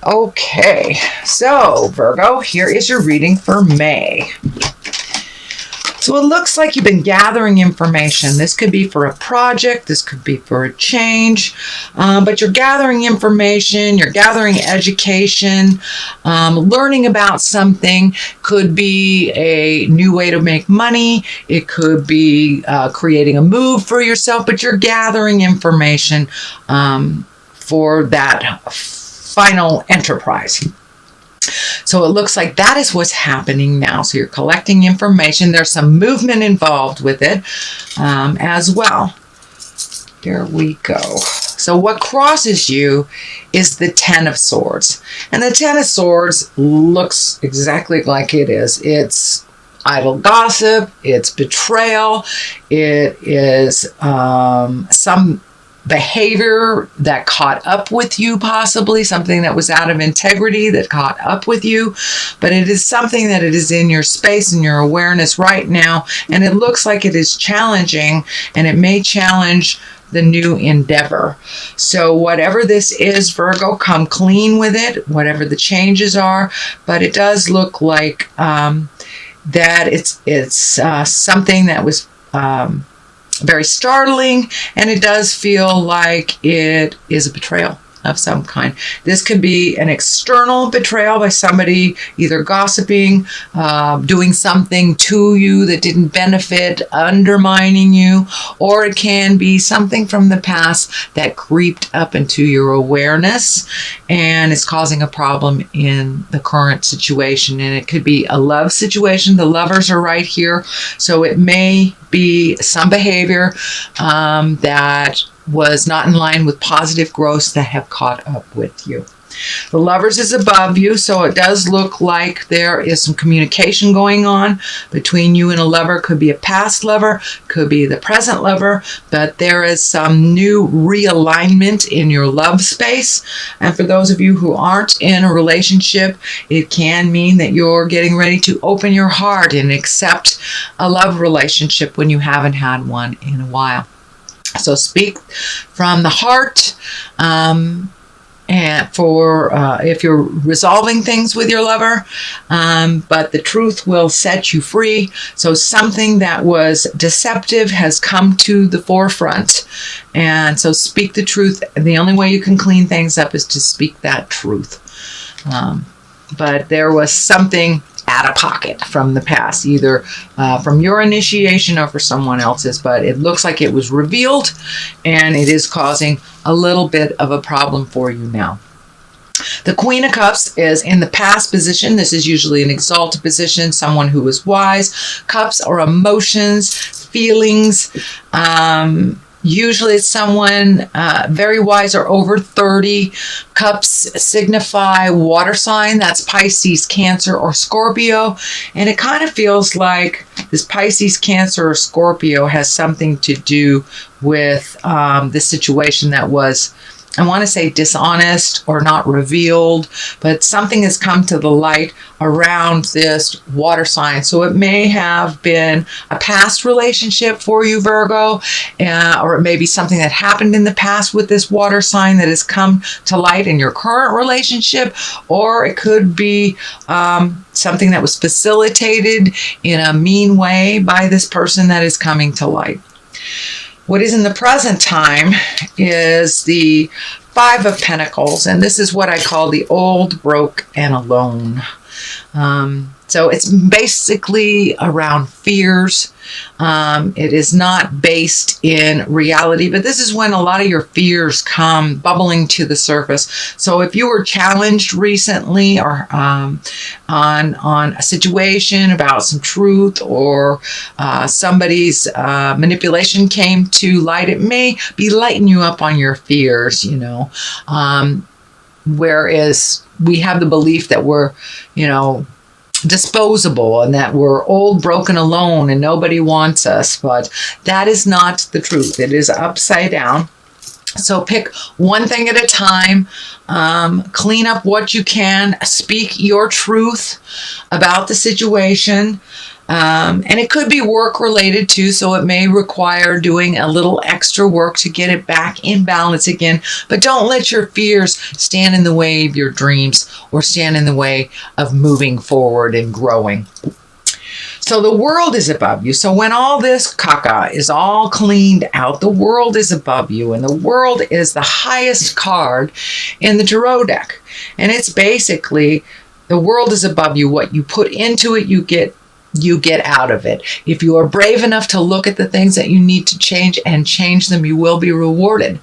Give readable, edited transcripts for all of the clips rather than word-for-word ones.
Okay, so Virgo, here is your reading for May. So it looks like you've been gathering information. This could be for a project, this could be for a change, but you're gathering information, you're gathering education, learning about something. Could be a new way to make money, it could be creating a move for yourself, but you're gathering information for that final enterprise. So it looks like that is what's happening now. So you're collecting information. There's some movement involved with it as well. There we go. So what crosses you is the Ten of Swords. And the Ten of Swords looks exactly like it is. It's idle gossip. It's betrayal. It is some behavior that caught up with you, possibly something that was out of integrity that caught up with you, but it is something that it is in your space and your awareness right now, and it looks like it is challenging, and it may challenge the new endeavor. So whatever this is, Virgo, come clean with it, whatever the changes are, but it does look like that it's something that was very startling, and it does feel like it is a betrayal of some kind. This could be an external betrayal by somebody either gossiping, doing something to you that didn't benefit, undermining you, or it can be something from the past that creeped up into your awareness and is causing a problem in the current situation. And it could be a love situation. The lovers are right here. So it may be some behavior that was not in line with positive growth that have caught up with you. The Lovers is above you, so it does look like there is some communication going on between you and a lover. Could be a past lover, could be the present lover, but there is some new realignment in your love space. And for those of you who aren't in a relationship, it can mean that you're getting ready to open your heart and accept a love relationship when you haven't had one in a while. So speak from the heart, and for if you're resolving things with your lover, but the truth will set you free. So something that was deceptive has come to the forefront, and so speak the truth. The only way you can clean things up is to speak that truth. But there was something out of pocket from the past, either from your initiation or for someone else's, but it looks like it was revealed, and it is causing a little bit of a problem for you now. The Queen of Cups is in the past position. This is usually an exalted position, someone who is wise. Cups are emotions, feelings. Usually it's someone very wise or over 30. Cups signify water sign. That's Pisces, Cancer, or Scorpio. And it kind of feels like this Pisces, Cancer, or Scorpio has something to do with this situation that was, I want to say, dishonest or not revealed, but something has come to the light around this water sign. So it may have been a past relationship for you, Virgo, or it may be something that happened in the past with this water sign that has come to light in your current relationship, or it could be something that was facilitated in a mean way by this person that is coming to light. What is in the present time is the Five of Pentacles, and this is what I call the old, broke, and alone. So it's basically around fears. It is not based in reality, but this is when a lot of your fears come bubbling to the surface. So if you were challenged recently or on a situation about some truth, or somebody's manipulation came to light, it may be lighting you up on your fears, you know. Whereas we have the belief that we're, you know, disposable and that we're old, broken, alone, and nobody wants us. But that is not the truth. It is upside down. So pick one thing at a time, clean up what you can, speak your truth about the situation, And it could be work related too, so it may require doing a little extra work to get it back in balance again. But don't let your fears stand in the way of your dreams or stand in the way of moving forward and growing. So the world is above you. So when all this caca is all cleaned out, the world is above you. And the world is the highest card in the tarot deck. And it's basically, the world is above you. What you put into it, you get out of it. If you are brave enough to look at the things that you need to change and change them, you will be rewarded.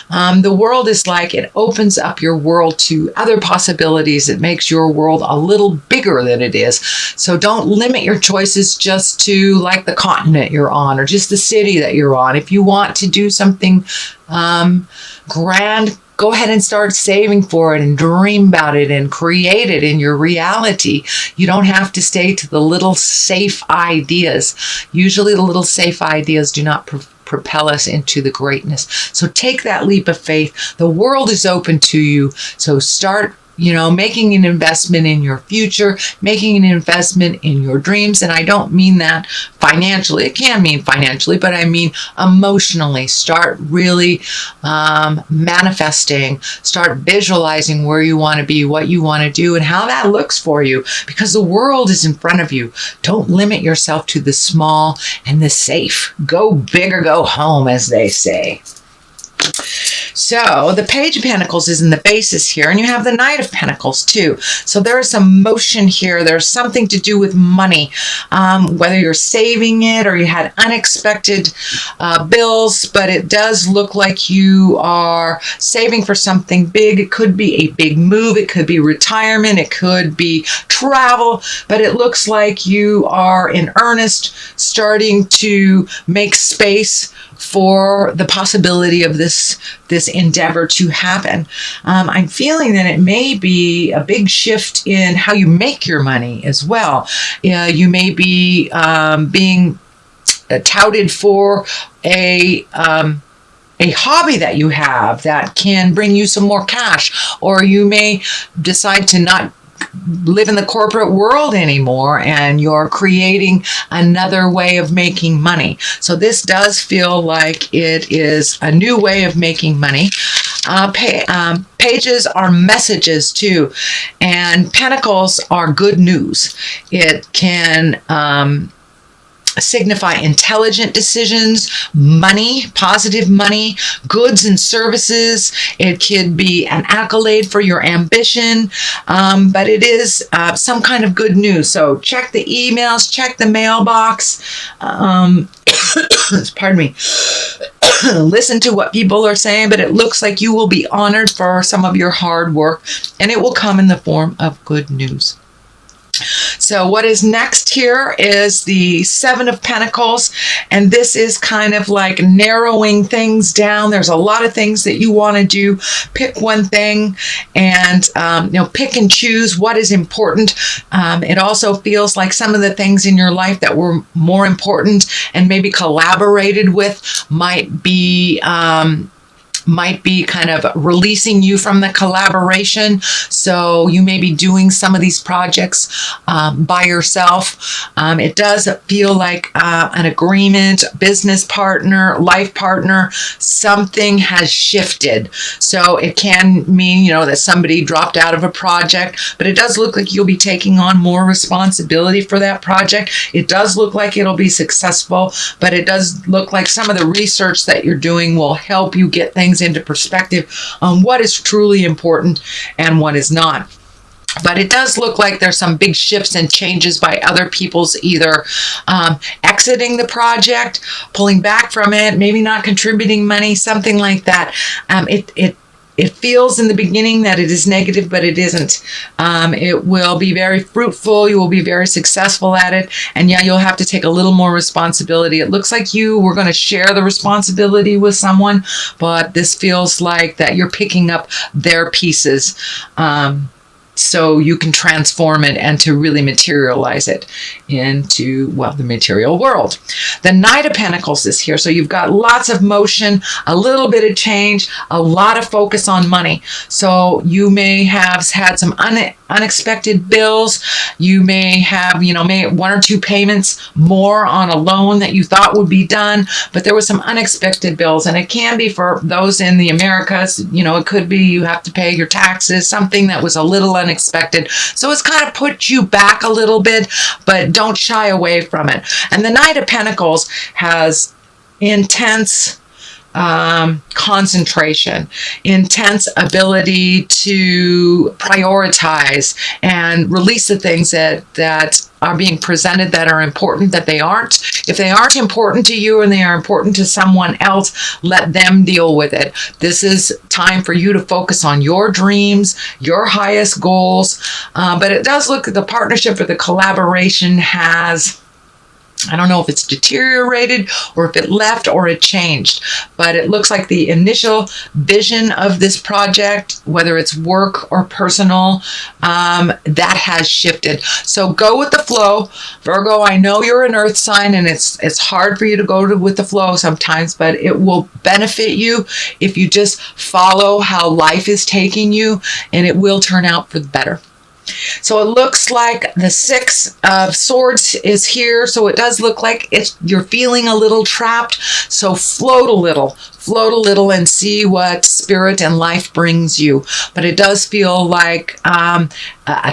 The world is like, it opens up your world to other possibilities. It makes your world a little bigger than it is. So don't limit your choices just to like the continent you're on or just the city that you're on. If you want to do something grand, go ahead and start saving for it and dream about it and create it in your reality. You don't have to stay to the little safe ideas. Usually the little safe ideas do not propel us into the greatness. So take that leap of faith. The world is open to you. So start making an investment in your future, making an investment in your dreams. And I don't mean that financially. It can mean financially, but I mean emotionally. Start really manifesting, start visualizing where you want to be, what you want to do, and how that looks for you, because the world is in front of you. Don't limit yourself to the small and the safe. Go big or go home, as they say. So the Page of Pentacles is in the basis here, and you have the Knight of Pentacles too. So there is some motion here. There's something to do with money, whether you're saving it or you had unexpected bills, but it does look like you are saving for something big. It could be a big move. It could be retirement. It could be travel, but it looks like you are in earnest starting to make space for the possibility of this endeavor to happen. I'm feeling that it may be a big shift in how you make your money as well. You may be being touted for a hobby that you have that can bring you some more cash, or you may decide to not live in the corporate world anymore, and you're creating another way of making money. So this does feel like it is a new way of making money. Pages are messages too, and pentacles are good news. It can signify intelligent decisions, money, positive money, goods and services. It could be an accolade for your ambition, but it is some kind of good news. So check the emails, check the mailbox. Pardon me. Listen to what people are saying, but it looks like you will be honored for some of your hard work, and it will come in the form of good news. So what is next here is the Seven of Pentacles, and this is kind of like narrowing things down. There's a lot of things that you want to do. Pick one thing and pick and choose what is important. It also feels like some of the things in your life that were more important and maybe collaborated with might be kind of releasing you from the collaboration. So you may be doing some of these projects by yourself. It does feel like an agreement, business partner, life partner, something has shifted. So it can mean, that somebody dropped out of a project, but it does look like you'll be taking on more responsibility for that project. It does look like it'll be successful, but it does look like some of the research that you're doing will help you get things into perspective on what is truly important and what is not. But it does look like there's some big shifts and changes by other people's either exiting the project, pulling back from it, maybe not contributing money, something like that. It feels in the beginning that it is negative, but it isn't. It will be very fruitful. You will be very successful at it. And yeah, you'll have to take a little more responsibility. It looks like you were going to share the responsibility with someone, but this feels like that you're picking up their pieces. So you can transform it and to really materialize it into, the material world. The Knight of Pentacles is here. So you've got lots of motion, a little bit of change, a lot of focus on money. So you may have had some unexpected bills. You may have, may 1 or 2 payments more on a loan that you thought would be done, but there was some unexpected bills. And it can be for those in the Americas, it could be you have to pay your taxes, something that was a little unexpected. So it's kind of put you back a little bit, but don't shy away from it. And the Knight of Pentacles has intense concentration, intense ability to prioritize and release the things that are being presented that are important, that they aren't. If they aren't important to you and they are important to someone else, let them deal with it. This is time for you to focus on your dreams, your highest goals. But it does look like the partnership or the collaboration has, I don't know if it's deteriorated or if it left or it changed, but it looks like the initial vision of this project, whether it's work or personal, that has shifted. So go with the flow. Virgo, I know you're an earth sign and it's hard for you to go with the flow sometimes, but it will benefit you if you just follow how life is taking you, and it will turn out for the better. So it looks like the 6 of Swords is here. So it does look like you're feeling a little trapped. So float a little and see what spirit and life brings you. But it does feel like a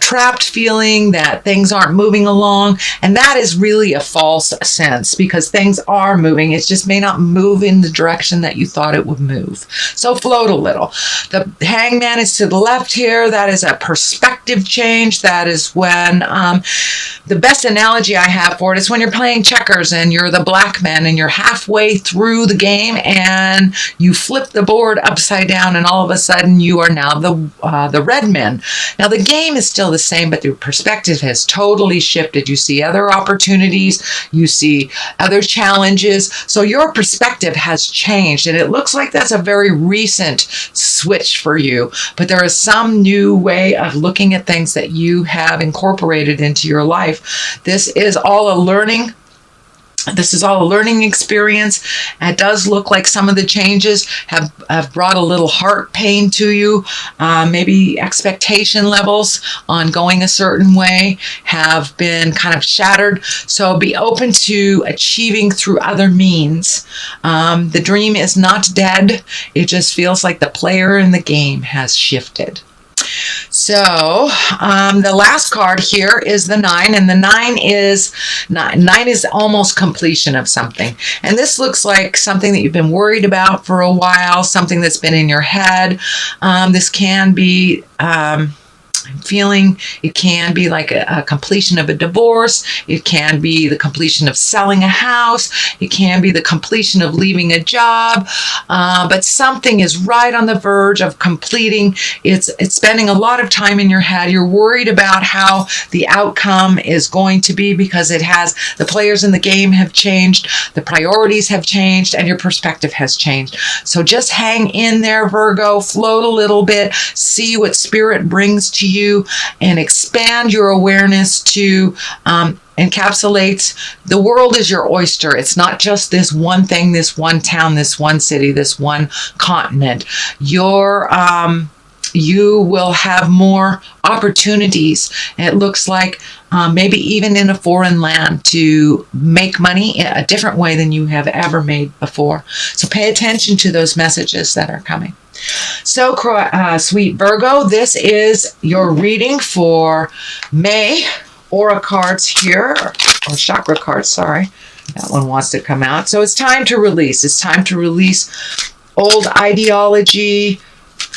trapped feeling that things aren't moving along. And that is really a false sense, because things are moving. It just may not move in the direction that you thought it would move. So float a little. The Hangman is to the left here. That is a perspective change. That is when the best analogy I have for it is when you're playing checkers and you're the black man and you're halfway through the game and you flip the board upside down and all of a sudden you are now the red man. Now the game is still the same, but your perspective has totally shifted. You see other opportunities, you see other challenges, so your perspective has changed, and it looks like that's a very recent switch for you. But there is some new way of looking at things that you have incorporated into your life. This is all a learning experience. It does look like some of the changes have brought a little heart pain to you. Maybe expectation levels on going a certain way have been kind of shattered. So be open to achieving through other means. The dream is not dead. It just feels like the player in the game has shifted. So the last card here is the 9, and the 9 is almost completion of something. And this looks like something that you've been worried about for a while, something that's been in your head. This can be feeling, it can be like a completion of a divorce, it can be the completion of selling a house, it can be the completion of leaving a job, but something is right on the verge of completing. It's spending a lot of time in your head. You're worried about how the outcome is going to be because the players in the game have changed, the priorities have changed, and your perspective has changed. So just hang in there, Virgo, float a little bit, see what spirit brings to you, and expand your awareness to encapsulate the world is your oyster. It's not just this one thing, this one town, this one city, this one continent. You will have more opportunities. It looks like maybe even in a foreign land to make money in a different way than you have ever made before. So pay attention to those messages that are coming. So, sweet Virgo, this is your reading for May. Aura cards here, or chakra cards, sorry. That one wants to come out. So it's time to release. It's time to release old ideology,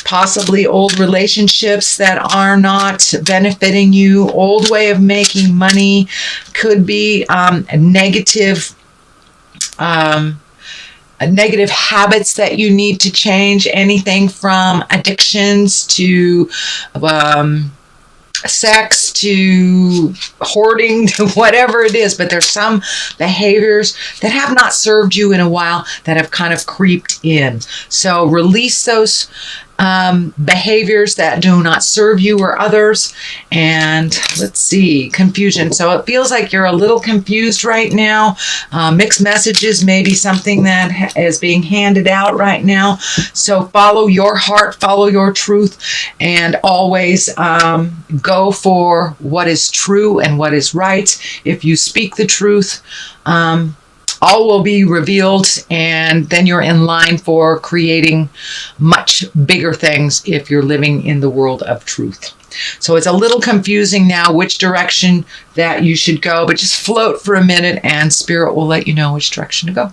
possibly old relationships that are not benefiting you, old way of making money, could be negative habits that you need to change, anything from addictions to sex to hoarding to whatever it is. But there's some behaviors that have not served you in a while that have kind of creeped in. So release those behaviors that do not serve you or others. And let's see, confusion. So it feels like you're a little confused right now. Mixed messages may be something that is being handed out right now. So follow your heart, follow your truth, and always go for what is true and what is right. If you speak the truth, all will be revealed, and then you're in line for creating much bigger things if you're living in the world of truth. So it's a little confusing now which direction that you should go, but just float for a minute and Spirit will let you know which direction to go.